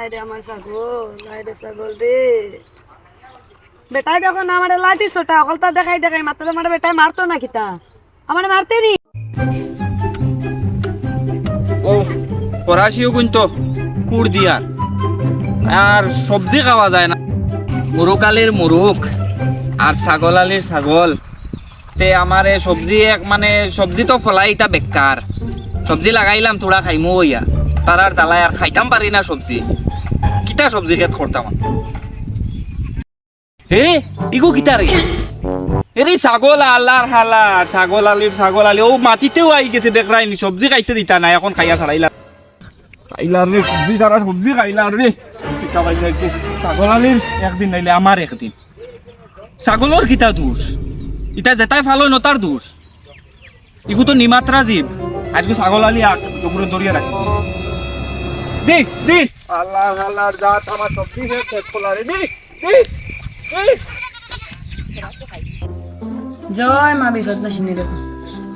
আরে আমার ছাগল, আরে ছাগল রে। বেটাই দেখো না আমার লাঠি ছোটা অকলতা দেখাই দেখাই মাত্র আমার বেটাই মারতো না কিতা আমার মারতে নি। ও ফরাসিও কিন্তু কুড় দিয়ার আর সবজি খাওয়া যায় না। মুরুকালির মুরুক আর ছাগল আলির ছাগল তে আমার সবজি এক মানে সবজি তো ফলাই এটা বেকার। সবজি লাগাইলাম তোরা খাইমু ইয়া তার আর জ্বালায় আর খাইতাম পারি না সবজি। কিতা সবজি খেত করতাম হে ইগো কিতা রে এরে ছাগল আল্লাহর হালার ছাগল আলির ছাগল আলি ও মাটিতেও আই গেছে দেখরাই নি সবজি খাইতে দিতা না এখন খাইয়া ছাড়াইলা খাইলার রে সবজি সারা সবজি খাইলার রে কিতা পাইছে ছাগল আলির একদিন নাইলে আমার একদিন ছাগলর কিতা দোষ ইটা যেটাই ভালো নতার দোষ ইগু তো নিমাত্রা জীব আজকে ছাগল আলি আগ দুপুরে দরিয়া রাখি দি দি আল্লাহ আল্লাহর জাত আমার সবজি খেতে খোলারে দি দি জয় মা বিপদ নাসিনী রেখো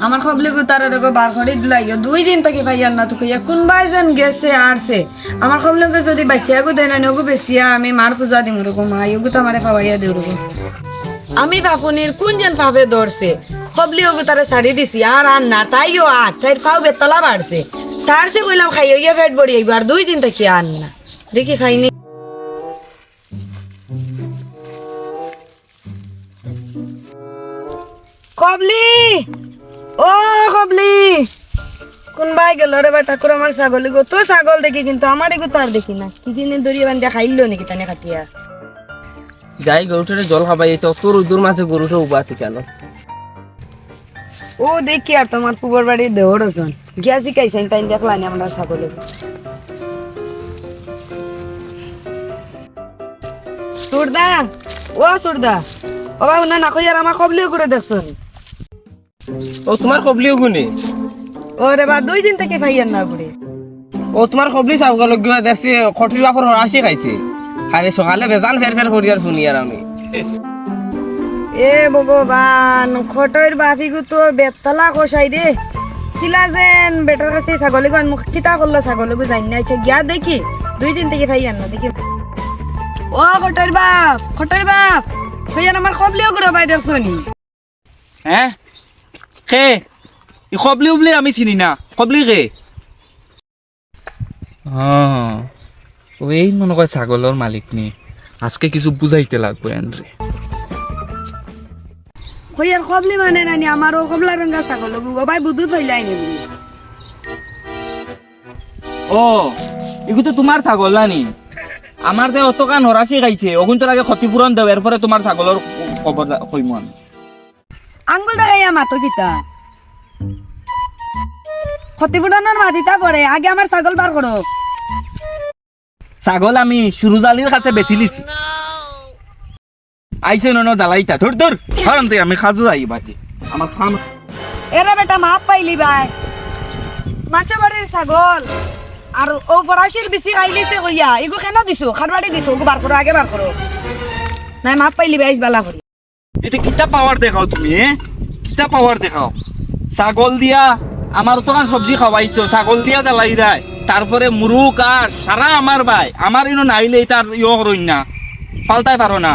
আমার খবলে তার রেখো বার করে দিলাইও 2 দিন থেকে ভাইয়ার না তোকে কোন বাইজন গেছে আরছে আমার খবলে যদি বাচ্চা গো দেয় না নগো বেশিয়া আমি মার পূজা দিম রকম মা ইগো তো আমারে খাওয়াইয়া দিও রকম আমি বাপুনির কোনজন ভাবে দৌড়ছে খবলি ওগো তারে ছাড়ি দিছি আর না তাইও আট তাইর ফাও বেতলা বাড়ছে ছাড়ছে কইলাম খাইও ইয়া পেট বড়ি একবার 2 দিন থেকে আন না দেখি খাইনি কবলি ও কবলি কোন বাই গেল রে বেটা করে আমার ছাগল গো তো ছাগল দেখি কিন্তু আমার এগো তার দেখি না কি দিনে দড়িয়ে বান্ধা খাইলো নাকি তানে কাটিয়া যাই গরুটারে জল খাবাই তো তোর উদুর মাঝে গরুটা উবাতে কেন ও দেখি আর তোমার পুবর বাড়ির দেহর ওজন গিয়া শিখাইছেন তাই দেখলানি আমরা ছাগলের সুরদা ও সুরদা ও বাবু না না কই আর আমার কবলিও করে দেখছন ও তোমার কবলিও গুনে ওরে বা 2 দিন থেকে ভাইয়ার না পড়ে ও তোমার কবলি সাউগাল গিয়া দেখছি খটির বাপর হরাসি খাইছে খালি সকালে বেজান ফের ফের করি আর শুনি আর আমি এ ভগবান খটর বাফিগু তো বেতলা কষাই দে কিলা যেন বেটার কাছে ছাগলে গান মুখ কিতা করলো ছাগলে গু জানি না গিয়া দেখি 2 দিন থেকে ভাইয়ার না দেখি ও খটর বাপ ভাইয়ার আমার খবলিও করে ভাই দেখছনি হ্যাঁ খে ই খবলি উবলি আমি চিনি না খবলি খে এই মনে কয় ছাগলের মালিক নি আজকে কিছু বুঝাইতে লাগবে এন্দ্রে ভাইয়ার খবলি মানে নানি আমারও খবলা রঙা ছাগল গু ভাই বুদুত হইলাই নি ও এগু তো তোমার ছাগল নানি আমার যে অত কান হরাসি খাইছে অগুন তোর আগে ক্ষতিপূরণ দেব এরপরে তোমার ছাগলের খবর কইম আমি আঙ্গুল দেখাইয়া মাতো কিতা ক্ষতিপূরণের মাটিটা পড়ে আগে আমার ছাগল বার করো ছাগল আমি সুরুজালির কাছে বেশি লিছি আইছে ন জ্বালাইতা ধর ধর কারণ আমি খাজু যাই বাকি আমার খাম এরা বেটা মাপ পাইলি ভাই মাছের বাড়ির ছাগল আর ও পড়াশির বেশি খাইলিছে কইয়া এগু কেন দিছো খারবাড়ি দিছো ওগু বার করো আগে বার করো নাই মাপ পাইলি ভাই বেলা করি এটা কিতা পাওয়ার দেখাও তুমি কিতা পাওয়ার দেখাও ছাগল দিয়া আমার তো সবজি খাওয়াইছো ছাগল দিয়া জ্বালাই দেয় তারপরে মুরুক আর সারা আমার ভাই আমার ইনো নাইলে তার ইয়ে করইন না পাল্টাই পারো না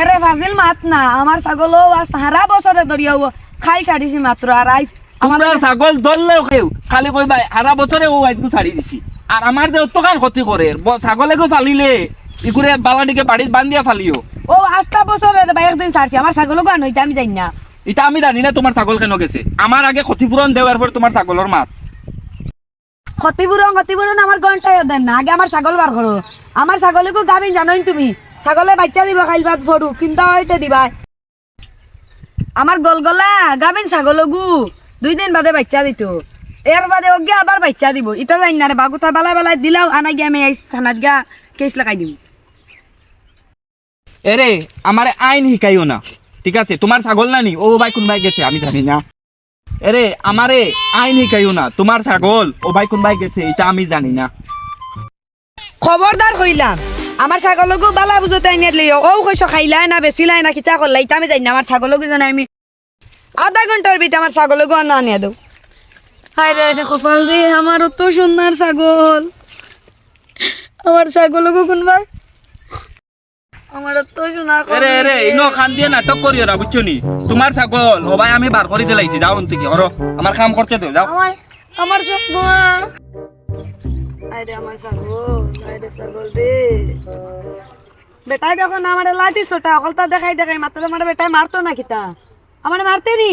এরে ফাজিল মাত না আমার ছাগলও সারা বছরে দরিয়াও খাই ছাড়িছি মাত্র আর আইস আমার ছাগল ধরলেও কেউ খালি কই ভাই সারা বছরে ও আজকে ছাড়ি দিছি আর আমার যে অতকান ক্ষতি করে ছাগলেকেও ফালিলে ইকুরে বালাডিকে বাড়ির বান্ধিয়া ফালিও ও আস্তা বছরে ভাই একদিন ছাড়ছি আমার ছাগলও গান হইতে আমি জানি না এটা আমি জানি না তোমার ছাগল কেন গেছে আমার আগে ক্ষতিপূরণ দেওয়ার পর তোমার ছাগলের মাত ক্ষতিপূরণ আমার ঘন্টায় দেন না আগে আমার ছাগল বার করো আমার ছাগলকে গাবিন জানোই তুমি ছাগলে বাচ্চা দিব খাইলবাদ ফরু কিন্তু হইতে দিবা আমার গলগলা গাবিন ছাগলগু 2 দিন বাদে বাচ্চা দিত এর বাদে ওগে আবার বাচ্চা দিব ইটা জানি না রে বাবু তার বালা বালা দিলাও আনা গিয়ে আমি থানাত গা কেস লাগাই দিম এরে আমারে আইন শিকাইও না ঠিক আছে তোমার ছাগল নানি ও ভাই কোন ভাই গেছে আমি জানি না এরে আমারে আইন শিকাইও না তোমার ছাগল ও ভাই কোন ভাই গেছে এটা আমি জানি না খবরদার কইলাম আমার ছাগলগু বালা বুঝতে আইনে লইও ও কইছো খাইলাই না বেছিলাই না কিতা করলাই এটা আমি জানি না আমার ছাগলগু জানাই আমি আধা ঘন্টার ভিতরে আমার ছাগলগু আনা আনিয়া দাও হায় রে কপাল রে আমার তো সুন্দর ছাগল আমার ছাগল কোনবা আমার তো শোনা এরে এরে ইনো খান দিয়ে নাটক করিও না বুঝছো নি তোমার ছাগল ও ভাই আমি বার করে দিলাইছি যাও অন্তে কি হরো আমার কাম করতে দাও যাও আমার ছাগল আরে আমার ছাগল আরে ছাগল দে বেটাই দেখো না আমার লাঠি ছোটা অকলতা দেখাই দেখাই মাত্র আমার বেটাই মারতো না কিতা আমার মারতে নি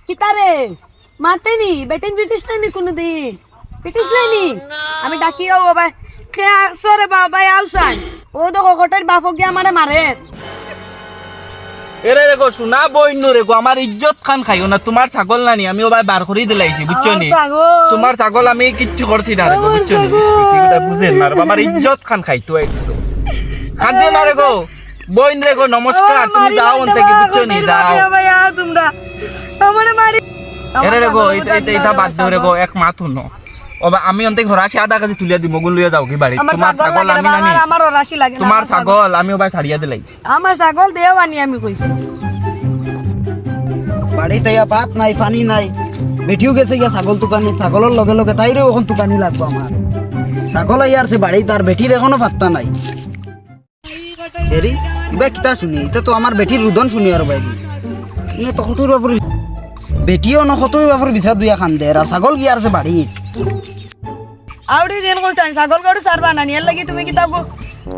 কিতা রে মারতে নি বেটিন ব্রিটিশ নাই নি কোনোদিন ব্রিটিশ নাই নি আমি ডাকিও বাবা কে সরে বাবা আউসান ও দেখো কটার বাপক গিয়ে আমারে মারে এরে রে গো শোনা বইন রে গো আমার ইজ্জত খান খাইও না তোমার ছাগল নানি আমি ও ভাই বার করে দিলাইছি বুঝছো নি তোমার ছাগল আমি কিচ্ছু করছি না রে গো বুঝছো নি এটা বুঝেন না আমার ইজ্জত খান খাইতো একদম খান দিও না রে গো বইন রে গো নমস্কার তুমি যাও অন্তে কি বুঝছো নি যাও ভাইয়া তোমরা আমারে মারি এরে রে গো এটা বাদ দিও রে গো এক মাথু ন ওবা আমি অন্তে ঘর আসি আধা কেজি তুলিয়া দিমু গুন লইয়া যাও কি বাড়ি আমার তোমার ছাগল লাগে আমি নানি আমার রাশি লাগে না তোমার ছাগল আমি ও ভাই ছাড়িয়া দিলাইছি আমার ছাগল দেও আনি আমি কইছি বাড়িতে ইয়া ভাত নাই পানি নাই বেটিও গেছে গিয়া ছাগল তুকানি ছাগলের লগে লগে তাইরেও এখন তুকানি লাগবো আমার ছাগল আইয়ারছে বাড়ি তার বেটির এখনো পাত্তা নাই হেরি কিবা কিতা শুনি এটা তো আমার বেটির রুদন শুনি আর বাইদি শুনে তো কতর বাপুর বেটিও ন কতর বাপুর বিছরা দুইয়া খান দে আর ছাগল গিয়ারছে বাড়ি আউড়ি দিন কইছান ছাগল গড় সারবা না নিয়ার লাগি তুমি কি তাগো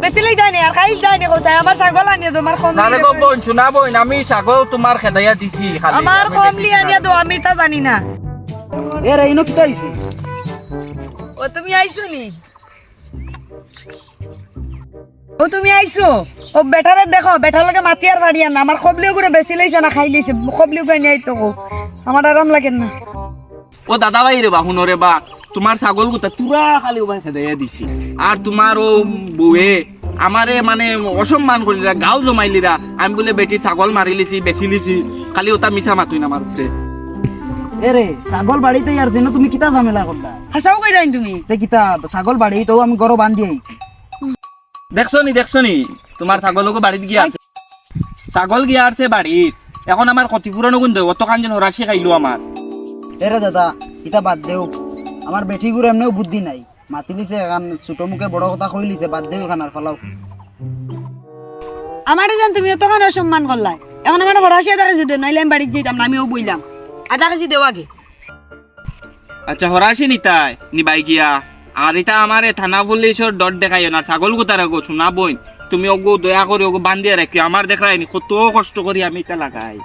বেশি লই যায়নি আর খাইল যায়নি কইছান আমার ছাগল আনি তোমার কম না রে গো বোন শোনা বইন আমি ছাগল তোমার খেদাইয়া দিছি খালি আমার কমলি আনিয়া দো আমি তা জানি না এ রে ইনো কিতা হইছে ও তুমি আইছো নি ও তুমি আইছো ও বেটারে দেখো বেটার লগে মাতি আর বাড়িয়া না আমার খবলিও করে বেশি লইছে না খাই লইছে খবলিও কই নাই তো আমার আরাম লাগে না ও দাদা ভাই রে বা হুনো রে বা তোমার ছাগল গুতা তুরা খালি ও ভাই খেদাইয়া দিছি আর তোমার ও বউয়ে আমারে মানে অসম্মান করিলা গাও জমাইলিরা আমি বলে বেটির ছাগল মারিলিছি বেচি লিছি খালি ওটা মিছা মাতুই না আমার উপরে এ রে ছাগল বাড়িতে ইয়ারছে না তুমি কিতা ঝামেলা করলা হাসাও কই রাইন তুমি তে কিতা ছাগল বাড়ি তো আমি গরো বান্ধি আইছি দেখছো নি তোমার ছাগলকে বাড়িতে গিয়া আছে ছাগল গিয়া আছে বাড়িত এখন আমার ক্ষতিপূরণ গুণ দেব অত কাঞ্জন হরাশি খাইলো আমার এরে দাদা কিতা বাদ দেও আমার বেটি গুলো এমনিও বুদ্ধি নাই মাতিলিছে এখন ছোট মুখে বড় কথা কইলিছে বাদ দেও খানার ফলাও আমারে জান তুমি তো কেন সম্মান করলাই এখন আমার বড় আসিয়া দেখা যেত নাইলে আমি বাড়িতে যেতাম না আমিও বইলাম আধা কেজি দেও আগে আচ্ছা হরাশি নিতাই নিবাই গিয়া আর এটা আমার থানা পুলিশের ডট দেখাই না ছাগল গুতার গো শোনা বইন তুমি ওগো দয়া করে ওগো বান্ধিয়া রাখি আমার দেখায়নি কত কষ্ট করি আমি এটা লাগাই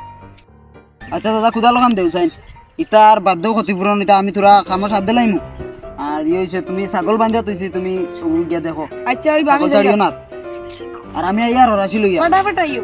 আচ্ছা দাদা খুদা লগান দেও চাইন ইতার বাদ দেও ক্ষতিপূরণ ইতা আমি তোরা কামো সাথ দিলাইমু আর ইয়ে হইছে তুমি ছাগল বান্ধিয়া তুইছি তুমি গিয়া দেখো আচ্ছা ওই ছাগল ছাড়িও না আর আমি আইয়ার হরাশি লইয়া ফটাফট আইও